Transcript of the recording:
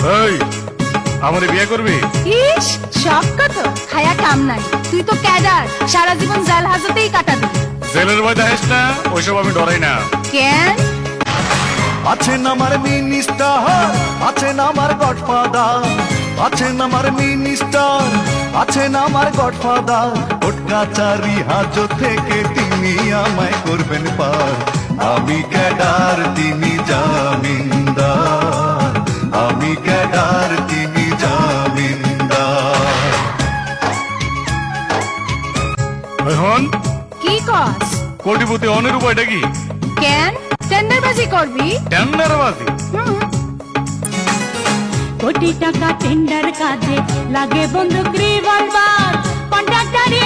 এই আমারে বিয়ে করবি? ইস, সব কত খায়া কাম নাই। তুই তো ক্যাডার, সারা জীবন জাল হাজতেই কাটাবি। জেলের ভয় দেখাস না, ওইসব আমি ডরাই না। কেন? আছেন আমার মিনিস্টার, আছেন আমার গডফাদার, আছেন আমার মিনিস্টার, আছেন আমার গডফাদার। কোর্ট কাচারি হাজত থেকে তিনি আমায় করবেন পার। আমি ক্যাডার, তিনি জামিনদার। আমি ক্যাডার, তিনি জামিনদার। এখন কি কস? কোটিপতি অনের উপায়টা কি? কেন টেন্ডারবাজি করবি? টেন্ডারবাজি? কোটি টাকা টেন্ডার কাজে লাগে বন্দুক রিভলভার, কন্ট্রাক্টরে